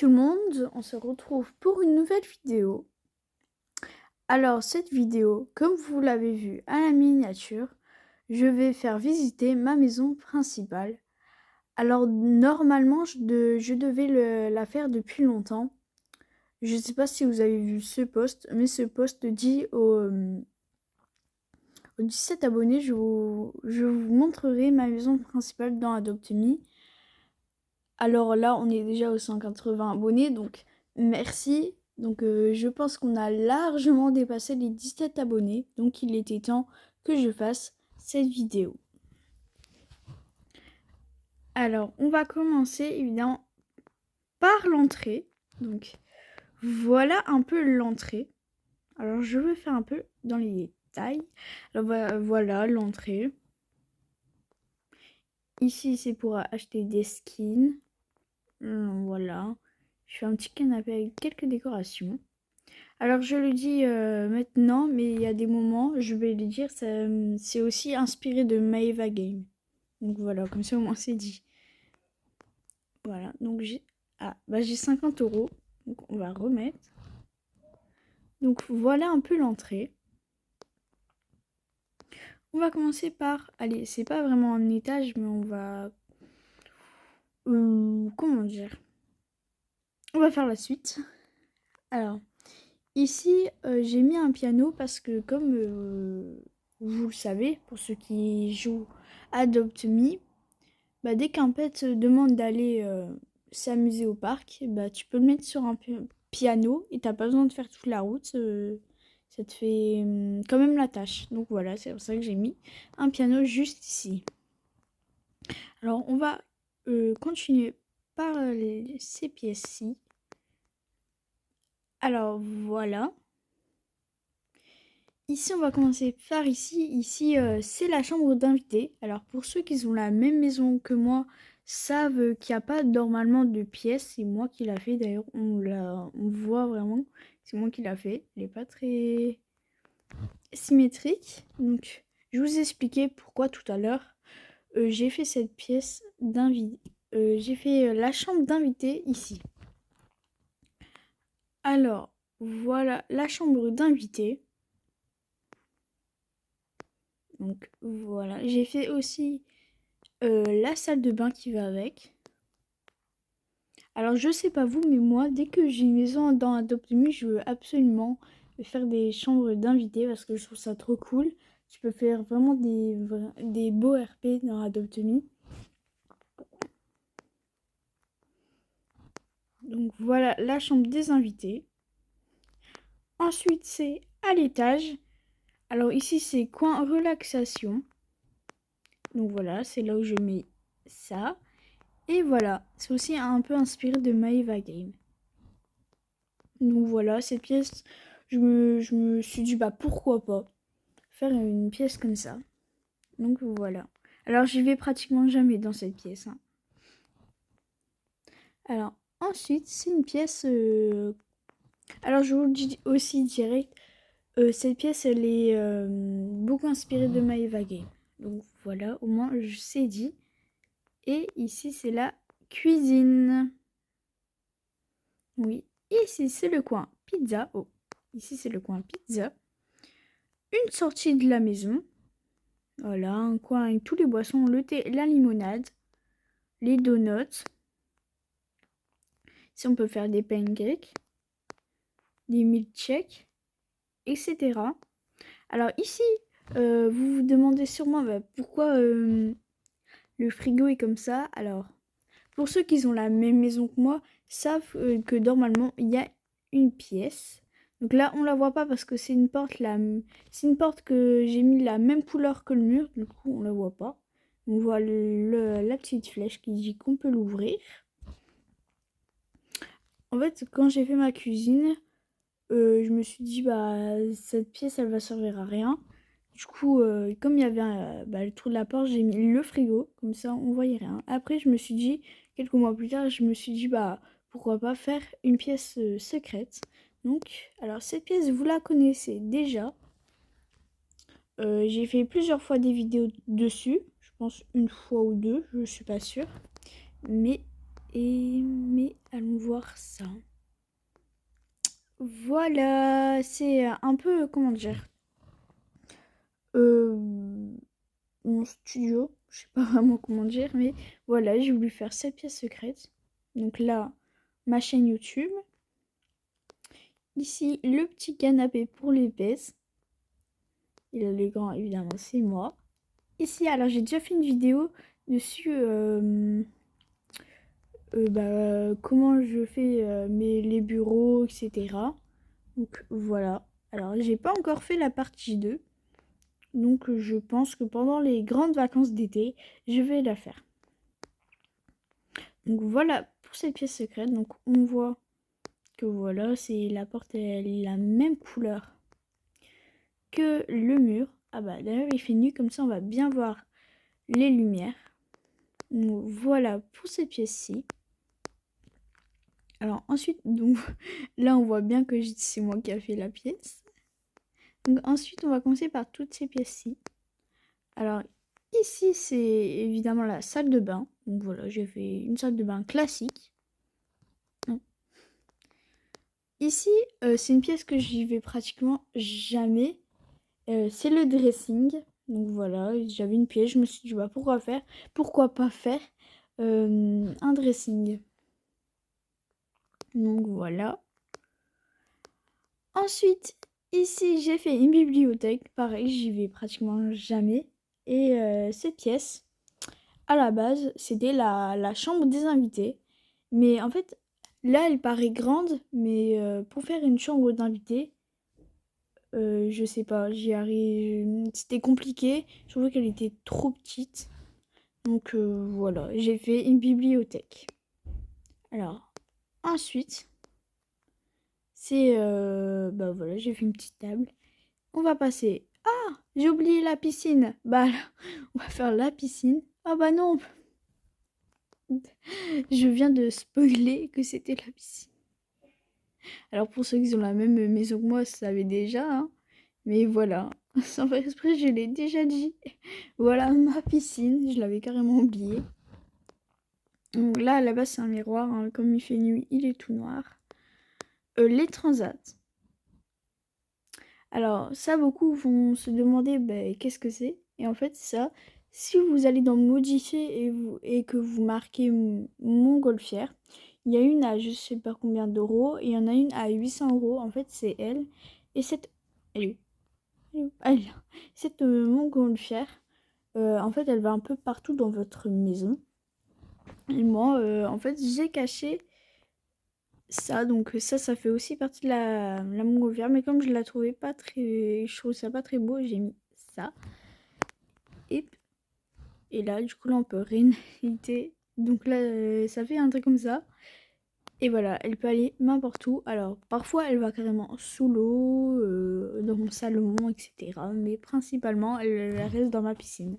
tout le monde, on se retrouve pour une nouvelle vidéo. Alors cette vidéo, comme vous l'avez vu à la miniature, je vais faire visiter ma maison principale. Alors normalement je devais la faire depuis longtemps. Je ne sais pas si vous avez vu ce post, mais ce post dit aux 17 abonnés, je vous montrerai ma maison principale dans Adopt Me. Alors là, on est déjà aux 180 abonnés, donc merci. Donc je pense qu'on a largement dépassé les 17 abonnés, donc il était temps que je fasse cette vidéo. Alors, on va commencer évidemment par l'entrée. Donc voilà un peu l'entrée. Alors je vais faire un peu dans les détails. Alors voilà l'entrée. Ici c'est pour acheter des skins. Voilà. Je fais un petit canapé avec quelques décorations. Alors je le dis maintenant, mais il y a des moments, je vais le dire, c'est aussi inspiré de Maeva Game. Donc voilà, comme ça au moins c'est dit. Voilà, donc j'ai 50 €. Donc on va remettre. Donc voilà un peu l'entrée. On va commencer par, allez, c'est pas vraiment un étage, mais on va... comment dire? On va faire la suite. Alors, ici, j'ai mis un piano parce que comme vous le savez, pour ceux qui jouent Adopt Me, dès qu'un pet te demande d'aller s'amuser au parc, tu peux le mettre sur un piano et t'as pas besoin de faire toute la route. Ça te fait quand même la tâche. Donc voilà, c'est pour ça que j'ai mis un piano juste ici. Alors on va continuer par ces pièces-ci. Alors voilà. Ici, on va commencer par ici. Ici, c'est la chambre d'invité. Alors, pour ceux qui ont la même maison que moi, savent qu'il n'y a pas normalement de pièce. C'est moi qui l'a fait. D'ailleurs, on voit vraiment. C'est moi qui l'a fait. Elle n'est pas très symétrique. Donc, je vous ai expliqué pourquoi tout à l'heure. J'ai fait cette pièce d'invité. J'ai fait la chambre d'invité ici. Alors, voilà la chambre d'invité. Donc voilà, j'ai fait aussi la salle de bain qui va avec. Alors je sais pas vous, mais moi, dès que j'ai une maison dans Adopt Me, je veux absolument faire des chambres d'invités parce que je trouve ça trop cool. Tu peux faire vraiment des beaux RP dans Adopt Me. Donc voilà la chambre des invités. Ensuite, c'est à l'étage. Alors ici, c'est coin relaxation. Donc voilà, c'est là où je mets ça. Et voilà, c'est aussi un peu inspiré de Maeva Game. Donc voilà, cette pièce, je me suis dit, pourquoi pas faire une pièce comme ça. Donc voilà. Alors j'y vais pratiquement jamais dans cette pièce. Alors ensuite, c'est une pièce... Alors je vous le dis aussi direct, cette pièce, elle est beaucoup inspirée de Maeva Game. Donc voilà, au moins je sais dit. Et ici, c'est la cuisine. Oui, ici, c'est le coin pizza. Oh, ici, c'est le coin pizza. Une sortie de la maison. Voilà, un coin avec tous les boissons, le thé, la limonade, les donuts. Si on peut faire des pancakes, des milkshakes, etc. Alors ici, vous vous demandez sûrement pourquoi le frigo est comme ça. Alors, pour ceux qui ont la même maison que moi, savent que normalement, il y a une pièce. Donc là, on la voit pas parce que c'est une porte c'est une porte que j'ai mis la même couleur que le mur. Du coup, on la voit pas. On voit la petite flèche qui dit qu'on peut l'ouvrir. En fait, quand j'ai fait ma cuisine, je me suis dit, cette pièce, elle va servir à rien. Du coup, comme il y avait le trou de la porte, j'ai mis le frigo. Comme ça, on voyait rien. Après, je me suis dit, quelques mois plus tard, je me suis dit, pourquoi pas faire une pièce secrète. Donc, alors cette pièce, vous la connaissez déjà. J'ai fait plusieurs fois des vidéos dessus. Je pense une fois ou deux, je suis pas sûre. Mais Mais allons voir ça. Voilà, c'est un peu, comment dire, euh, mon studio. Je sais pas vraiment comment dire, mais voilà, j'ai voulu faire cette pièce secrète. Donc là, ma chaîne YouTube. Ici, le petit canapé pour les baisses. Et là, le grand, évidemment, c'est moi. Ici, alors j'ai déjà fait une vidéo dessus. Comment je fais les bureaux, etc. Donc voilà. Alors, j'ai pas encore fait la partie 2. Donc, je pense que pendant les grandes vacances d'été, je vais la faire. Donc, voilà pour cette pièce secrète. Donc, on voit que voilà, c'est la porte, elle est la même couleur que le mur. Ah bah, d'ailleurs, il fait nuit, comme ça, on va bien voir les lumières. Donc, voilà pour cette pièce-ci. Alors, ensuite, donc, là, on voit bien que c'est moi qui a fait la pièce. Donc, ensuite, on va commencer par toutes ces pièces-ci. Alors, ici, c'est évidemment la salle de bain. Donc voilà, j'ai fait une salle de bain classique. Ici, c'est une pièce que j'y vais pratiquement jamais. C'est le dressing. Donc voilà, j'avais une pièce, je me suis dit, bah, pourquoi pas faire un dressing. Donc voilà. Ensuite, ici, j'ai fait une bibliothèque. Pareil, j'y vais pratiquement jamais. Et cette pièce, à la base, c'était la chambre des invités. Mais en fait, là, elle paraît grande, mais pour faire une chambre d'invités, je sais pas, j'y arrive. C'était compliqué. Je trouvais qu'elle était trop petite. Donc voilà, j'ai fait une bibliothèque. Alors, ensuite, c'est. Bah voilà, j'ai fait une petite table. On va passer. Ah, j'ai oublié la piscine. Bah, on va faire la piscine. Ah bah non, je viens de spoiler que c'était la piscine. Alors pour ceux qui ont la même maison que moi, ça savait déjà, hein. Mais voilà, sans faire exprès, je l'ai déjà dit. Voilà ma piscine, je l'avais carrément oublié. Donc là, là-bas, c'est un miroir, hein. Comme il fait nuit, il est tout noir. Les transats. Alors ça, beaucoup vont se demander qu'est-ce que c'est. Et en fait, ça, si vous allez dans modifier et que vous marquez Montgolfière, il y a une à je sais pas combien d'euros et il y en a une à 800 euros. En fait, c'est elle. Et cette... Elle est où? Elle est où? Ah, elle est là. Cette Montgolfière, en fait, elle va un peu partout dans votre maison. Et moi, en fait, j'ai caché ça. Donc ça fait aussi partie de la Montgolfière. Mais comme je la trouvais pas très... Je trouve ça pas très beau, j'ai mis ça. Et là, du coup, là, on peut réinviter. Donc là, ça fait un truc comme ça. Et voilà, elle peut aller n'importe où. Alors, parfois, elle va carrément sous l'eau, dans mon salon, etc. Mais principalement, elle reste dans ma piscine.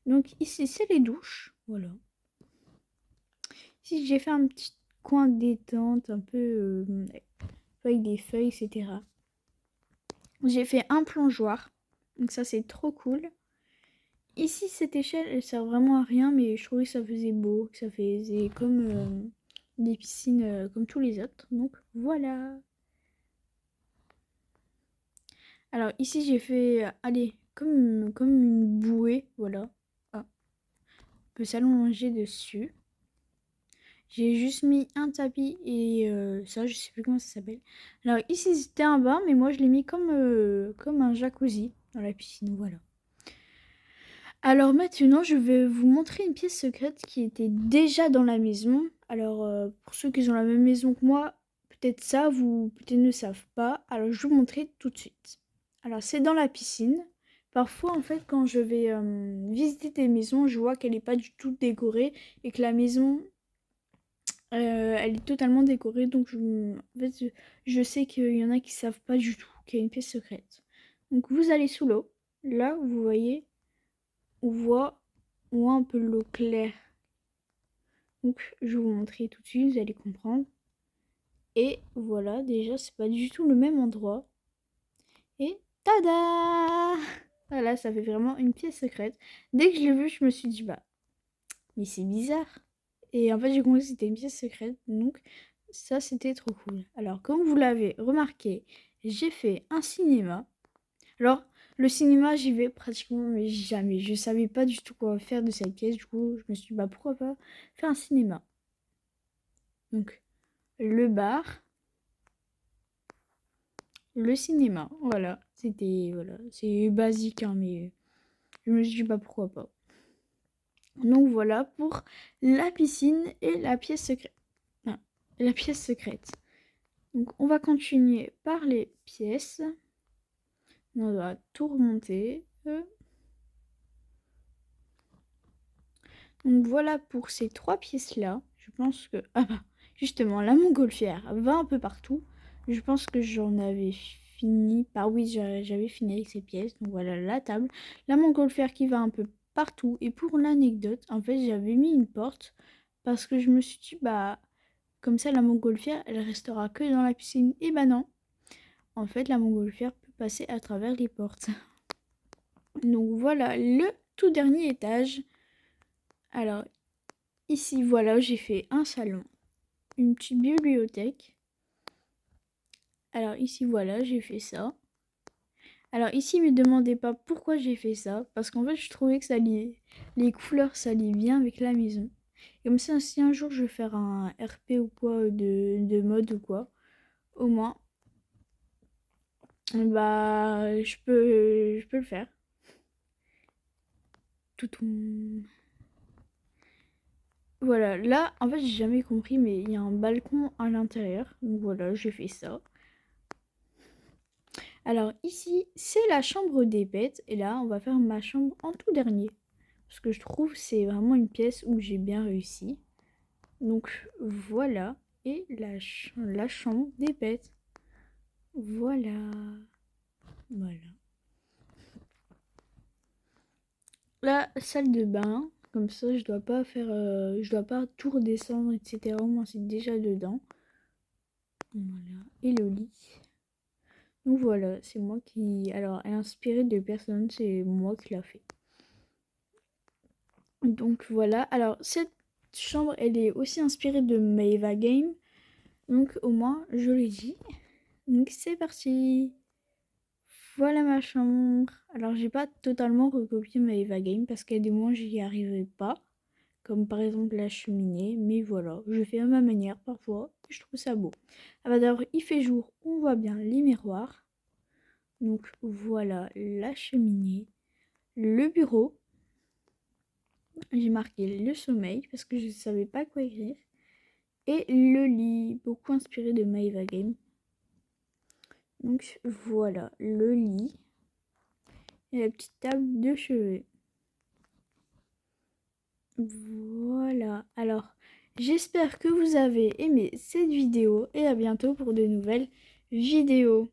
Donc ici, c'est les douches. Voilà. Ici, j'ai fait un petit coin détente, un peu avec des feuilles, etc. J'ai fait un plongeoir. Donc ça, c'est trop cool. Ici, cette échelle, elle sert vraiment à rien, mais je trouvais que ça faisait beau, que ça faisait comme des piscines comme tous les autres. Donc voilà. Alors ici, j'ai fait, allez, comme une bouée, voilà. Ah, on peut s'allonger dessus. J'ai juste mis un tapis et ça, je sais plus comment ça s'appelle. Alors ici, c'était un bain, mais moi, je l'ai mis comme un jacuzzi dans la piscine, voilà. Alors maintenant, je vais vous montrer une pièce secrète qui était déjà dans la maison. Alors, pour ceux qui ont la même maison que moi, peut-être savent ou peut-être ne savent pas. Alors, je vais vous montrer tout de suite. Alors, c'est dans la piscine. Parfois, en fait, quand je vais visiter des maisons, je vois qu'elle n'est pas du tout décorée et que la maison, elle est totalement décorée. Donc, en fait, je sais qu'il y en a qui savent pas du tout qu'il y a une pièce secrète. Donc, vous allez sous l'eau. Là, vous voyez, on voit un peu l'eau claire. Donc je vais vous montrer tout de suite, vous allez comprendre. Et voilà, déjà c'est pas du tout le même endroit. Et tada! Voilà, ça fait vraiment une pièce secrète. Dès que je l'ai vu, je me suis dit bah, mais c'est bizarre. Et en fait, j'ai compris que c'était une pièce secrète. Donc, ça, c'était trop cool. Alors, comme vous l'avez remarqué, j'ai fait un cinéma. Alors, le cinéma, j'y vais pratiquement mais jamais. Je savais pas du tout quoi faire de cette pièce. Du coup, je me suis dit, bah pourquoi pas faire un cinéma. Donc, le bar, le cinéma. Voilà, c'est basique, hein, mais je me suis dit, bah pourquoi pas. Donc voilà pour la piscine et la pièce secrète. Enfin, la pièce secrète. Donc on va continuer par les pièces. On va tout remonter. Donc voilà pour ces 3 pièces-là. Je pense que... Ah bah, justement, la montgolfière va un peu partout. Je pense que j'en avais fini. Bah oui, j'avais fini avec ces pièces. Donc voilà, la table. La montgolfière qui va un peu partout. Et pour l'anecdote, en fait, j'avais mis une porte. Parce que je me suis dit, bah... Comme ça, la montgolfière, elle restera que dans la piscine. Et bah non. En fait, la montgolfière peut passer à travers les portes. Donc voilà, le tout dernier étage. Alors, ici, voilà, j'ai fait un salon, une petite bibliothèque. Alors ici, voilà, j'ai fait ça. Alors ici, ne me demandez pas pourquoi j'ai fait ça. Parce qu'en fait, je trouvais que les couleurs s'allient bien avec la maison. Et comme ça, si un jour je veux faire un RP ou quoi, de mode ou quoi, au moins, bah, je peux le faire. Tout. Voilà, là, en fait, j'ai jamais compris, mais il y a un balcon à l'intérieur. Donc voilà, j'ai fait ça. Alors ici, c'est la chambre des bêtes. Et là, on va faire ma chambre en tout dernier. Parce que je trouve que c'est vraiment une pièce où j'ai bien réussi. Donc voilà. Et la chambre des bêtes. Voilà. Voilà. La salle de bain. Comme ça, je dois pas tout redescendre, etc. Au moins, c'est déjà dedans. Voilà. Et le lit. Donc voilà, c'est moi qui... Alors, inspiré de personne, c'est moi qui l'a fait. Donc voilà, alors cette chambre, elle est aussi inspirée de Maeva Game. Donc au moins, je l'ai dit. Donc c'est parti. Voilà ma chambre. Alors j'ai pas totalement recopié Maeva Game parce qu'à des moments, j'y arrivais pas. Comme par exemple la cheminée. Mais voilà, je fais à ma manière parfois. Je trouve ça beau. Ah bah d'ailleurs, il fait jour, on voit bien les miroirs. Donc voilà la cheminée. Le bureau. J'ai marqué le sommeil parce que je ne savais pas quoi écrire. Et le lit, beaucoup inspiré de Maeva Game. Donc voilà, le lit. Et la petite table de chevet. Voilà. Alors, j'espère que vous avez aimé cette vidéo. Et à bientôt pour de nouvelles vidéos.